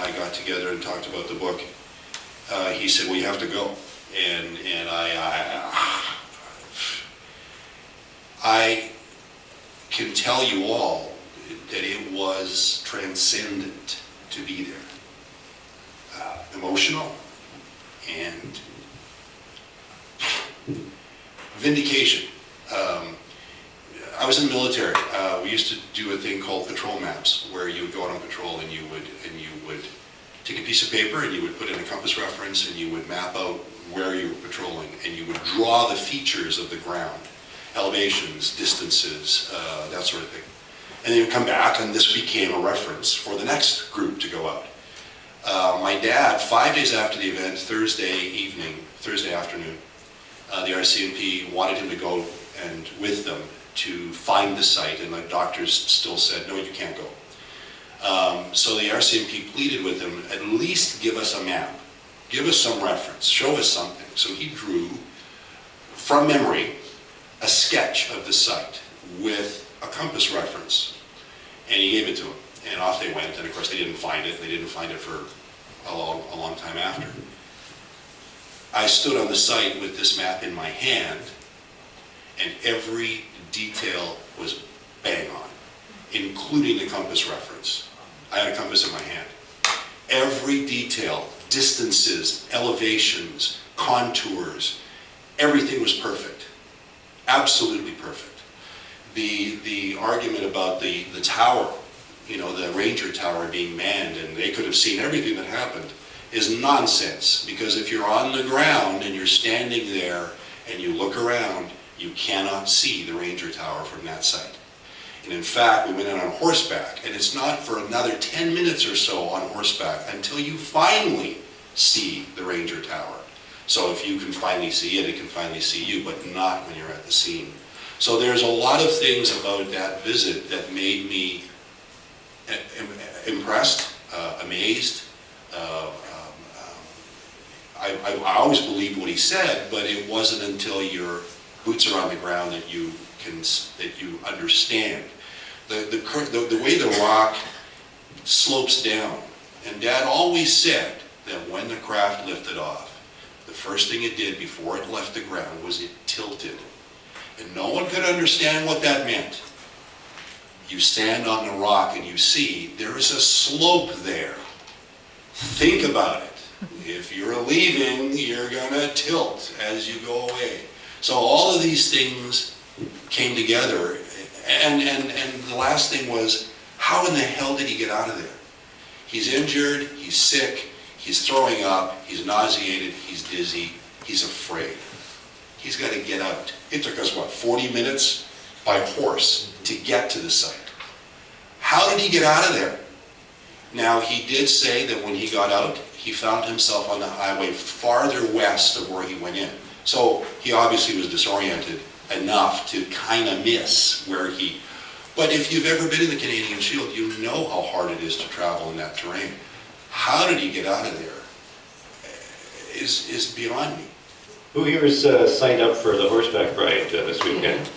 I got together and talked about the book, he said, well, you have to go. And I can tell you all that it was transcendent to be there. Emotional and vindication. I was in the military. We used to do a thing called patrol maps, where you would go out on patrol and you would take a piece of paper and you would put in a compass reference and you would map out where you were patrolling, and you would draw the features of the ground, elevations, distances, that sort of thing. And then you'd come back, and this became a reference for the next group to go out. My dad, 5 days after the event, Thursday afternoon, the RCMP wanted him to go and with them to find the site, and the doctors still said, no, you can't go. So the RCMP pleaded with him, at least give us a map, give us some reference, show us something. So he drew, from memory, a sketch of the site with a compass reference, and he gave it to him, and off they went. And of course they didn't find it. They didn't find it for a long time after. I stood on the site with this map in my hand, and every detail was bang on, including the compass reference. I had a compass in my hand. Every detail, distances, elevations, contours, everything was perfect. Absolutely perfect. The argument about the tower, you know, the ranger tower being manned and they could have seen everything that happened, is nonsense. Because if you're on the ground and you're standing there and you look around, you cannot see the ranger tower from that site. And in fact, we went in on horseback, and it's not for another 10 minutes or so on horseback until you finally see the ranger tower. So if you can finally see it, it can finally see you, but not when you're at the scene. So there's a lot of things about that visit that made me impressed, amazed. I always believed what he said, but it wasn't until your boots are on the ground that you understand the way the rock slopes down. And Dad always said that when the craft lifted off, the first thing it did before it left the ground was it tilted. And no one could understand what that meant. You stand on the rock and you see there is a slope there. Think about it. If you're leaving, you're gonna tilt as you go away. So all of these things came together, and the last thing was, how in the hell did he get out of there? He's injured, he's sick, he's throwing up, he's nauseated, he's dizzy, he's afraid. He's got to get out. It took us, what, 40 minutes by horse to get to the site. How did he get out of there? Now, he did say that when he got out, he found himself on the highway farther west of where he went in. So he obviously was disoriented enough to kind of miss where he... But if you've ever been in the Canadian Shield, you know how hard it is to travel in that terrain. How did he get out of there is beyond me. Who here is signed up for the horseback ride this weekend?